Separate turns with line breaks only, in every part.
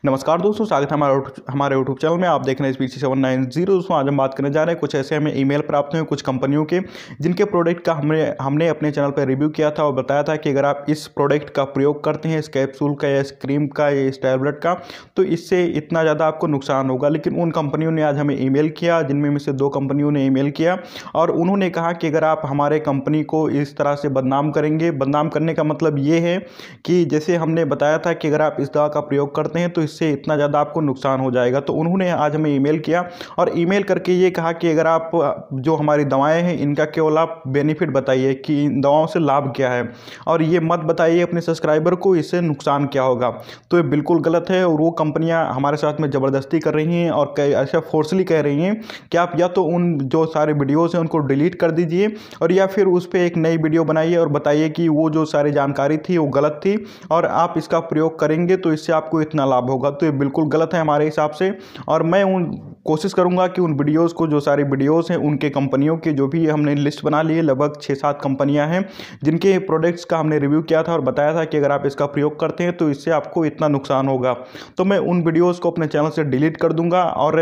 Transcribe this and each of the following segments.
नमस्कार दोस्तों, स्वागत है हमारे यूट्यूब चैनल में। आप देख रहे हैं स्पीड 790। दोस्तों आज हम बात करने जा रहे हैं कुछ ऐसे हमें ईमेल प्राप्त हुए कुछ कंपनियों के जिनके प्रोडक्ट का हमने अपने चैनल पर रिव्यू किया था और बताया था कि अगर आप इस प्रोडक्ट का प्रयोग करते हैं, इस कैप्सूल का या इस क्रीम का या इस टैबलेट का, तो इससे इतना ज़्यादा आपको नुकसान होगा। लेकिन उन कंपनियों ने आज हमें ईमेल किया, जिनमें में से 2 कंपनियों ने ईमेल किया और उन्होंने कहा कि अगर आप हमारे कंपनी को इस तरह से बदनाम करेंगे, बदनाम करने का मतलब ये है कि जैसे हमने बताया था कि अगर आप इस दवा का प्रयोग करते हैं तो इससे इतना ज़्यादा आपको नुकसान हो जाएगा। तो उन्होंने आज हमें ईमेल किया और ईमेल करके ये कहा कि अगर आप जो हमारी दवाएं हैं इनका केवल आप बेनिफिट बताइए कि इन दवाओं से लाभ क्या है, और ये मत बताइए अपने सब्सक्राइबर को इससे नुकसान क्या होगा। तो ये बिल्कुल गलत है और वो कंपनियां हमारे साथ में ज़बरदस्ती कर रही हैं और ऐसा फोर्सली कह रही हैं कि आप या तो उन जो सारे वीडियोज़ हैं उनको डिलीट कर दीजिए और या फिर उस पर एक नई वीडियो बनाइए और बताइए कि वो जो सारी जानकारी थी वो गलत थी और आप इसका प्रयोग करेंगे तो इससे आपको इतना लाभ होगा। तो ये बिल्कुल गलत है हमारे हिसाब से। और मैं कोशिश करूंगा कि उन वीडियोस को, जो सारी वीडियोस हैं उनके कंपनियों की जो भी हमने लिस्ट बना ली है, लगभग 6-7 कंपनियां हैं जिनके प्रोडक्ट्स का हमने रिव्यू किया था और बताया था कि अगर आप इसका प्रयोग करते हैं तो इससे आपको इतना नुकसान होगा। तो मैं उन वीडियोस को अपने चैनल से डिलीट कर दूंगा और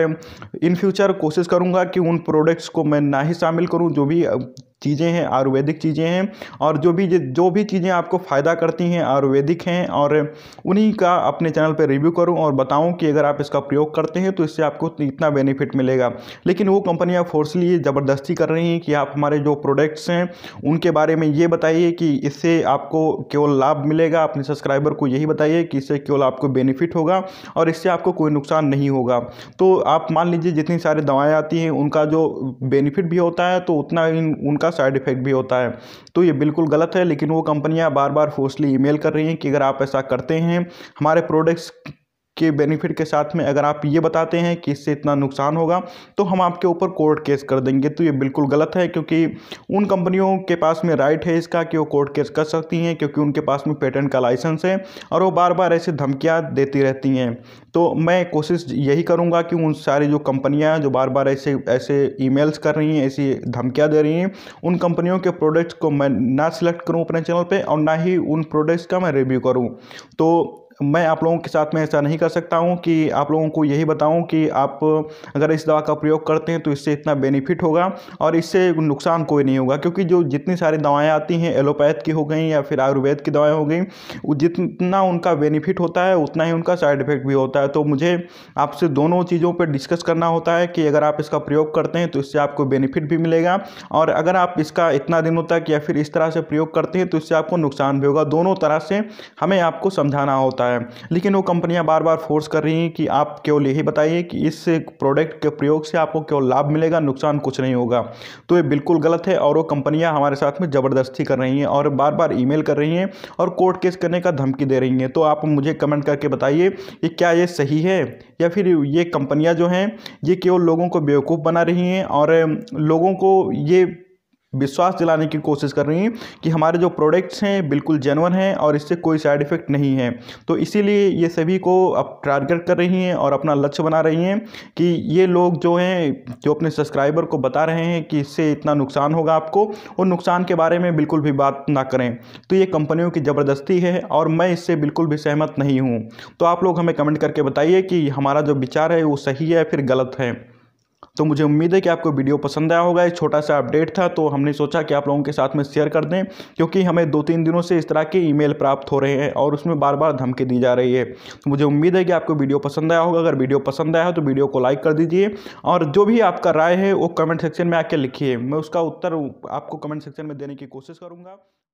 इन फ्यूचर कोशिश करूंगा कि उन प्रोडक्ट्स को मैं ना ही शामिल करूं। जो भी चीज़ें हैं आयुर्वेदिक चीज़ें हैं और जो भी चीज़ें आपको फ़ायदा करती हैं आयुर्वेदिक हैं, और उन्हीं का अपने चैनल पर रिव्यू करूं और बताऊं कि अगर आप इसका प्रयोग करते हैं तो इससे आपको इतना बेनिफिट मिलेगा। लेकिन वो कंपनियां फोर्सली ज़बरदस्ती कर रही हैं कि आप हमारे जो प्रोडक्ट्स हैं उनके बारे में ये बताइए कि इससे आपको केवल लाभ मिलेगा। अपने सब्सक्राइबर को यही बताइए कि इससे केवल आपको बेनिफिट होगा और इससे आपको कोई नुकसान नहीं होगा। तो आप मान लीजिए जितनी सारी दवाएँ आती हैं उनका जो बेनिफिट भी होता है तो उतना ही उनका साइड इफेक्ट भी होता है। तो ये बिल्कुल गलत है। लेकिन वो कंपनियां बार बार फोर्सली ईमेल कर रही हैं कि अगर आप ऐसा करते हैं, हमारे प्रोडक्ट्स के बेनिफिट के साथ में अगर आप ये बताते हैं कि इससे इतना नुकसान होगा, तो हम आपके ऊपर कोर्ट केस कर देंगे। तो ये बिल्कुल गलत है क्योंकि उन कंपनियों के पास में राइट है इसका कि वो कोर्ट केस कर सकती हैं, क्योंकि उनके पास में पेटेंट का लाइसेंस है और वो बार बार ऐसी धमकियाँ देती रहती हैं। तो मैं कोशिश यही करूंगा कि उन सारी जो कंपनियां जो बार बार ऐसे ईमेल्स कर रही हैं, ऐसी धमकियां दे रही हैं, उन कंपनियों के प्रोडक्ट्स को मैं ना सिलेक्ट करूं अपने चैनल पे और ना ही उन प्रोडक्ट्स का मैं रिव्यू करूं। तो मैं आप लोगों के साथ में ऐसा नहीं कर सकता हूं कि आप लोगों को यही बताऊं कि आप अगर इस दवा का प्रयोग करते हैं तो इससे इतना बेनिफिट होगा और इससे नुकसान कोई नहीं होगा। क्योंकि जो जितनी सारी दवाएं आती हैं, एलोपैथ की हो गई या फिर आयुर्वेद की दवाएं हो गई, जितना उनका बेनिफिट होता है उतना ही उनका साइड इफेक्ट भी होता है। तो मुझे आपसे दोनों चीज़ों पर डिस्कस करना होता है कि अगर आप इसका प्रयोग करते हैं तो इससे आपको बेनिफिट भी मिलेगा, और अगर आप इसका इतना दिनों तक या फिर इस तरह से प्रयोग करते हैं तो इससे आपको नुकसान भी होगा। दोनों तरह से हमें आपको समझाना होता है। लेकिन वो कंपनियां बार बार फोर्स कर रही हैं कि आप केवल यही बताइए कि इस प्रोडक्ट के प्रयोग से आपको केवल लाभ मिलेगा, नुकसान कुछ नहीं होगा। तो ये बिल्कुल गलत है और वो कंपनियां हमारे साथ में ज़बरदस्ती कर रही हैं और बार बार ईमेल कर रही हैं और कोर्ट केस करने का धमकी दे रही हैं। तो आप मुझे कमेंट करके बताइए कि क्या ये सही है या फिर ये कंपनियां जो हैं ये केवल लोगों को बेवकूफ़ बना रही हैं और लोगों को ये विश्वास दिलाने की कोशिश कर रही हैं कि हमारे जो प्रोडक्ट्स हैं बिल्कुल जेन्युइन हैं और इससे कोई साइड इफ़ेक्ट नहीं है। तो इसीलिए ये सभी को अब टारगेट कर रही हैं और अपना लक्ष्य बना रही हैं कि ये लोग जो हैं, जो अपने सब्सक्राइबर को बता रहे हैं कि इससे इतना नुकसान होगा आपको, और नुकसान के बारे में बिल्कुल भी बात ना करें। तो ये कंपनियों की ज़बरदस्ती है और मैं इससे बिल्कुल भी सहमत नहीं हूँ। तो आप लोग हमें कमेंट करके बताइए कि हमारा जो विचार है वो सही है या फिर गलत है। तो मुझे उम्मीद है कि आपको वीडियो पसंद आया होगा। एक छोटा सा अपडेट था तो हमने सोचा कि आप लोगों के साथ में शेयर कर दें, क्योंकि हमें 2-3 दिनों से इस तरह के ईमेल प्राप्त हो रहे हैं और उसमें बार बार धमकी दी जा रही है। तो मुझे उम्मीद है कि आपको वीडियो पसंद आया होगा। अगर वीडियो पसंद आया हो तो वीडियो को लाइक कर दीजिए और जो भी आपका राय है वो कमेंट सेक्शन में आके लिखिए। मैं उसका उत्तर आपको कमेंट सेक्शन में देने की कोशिश करूँगा।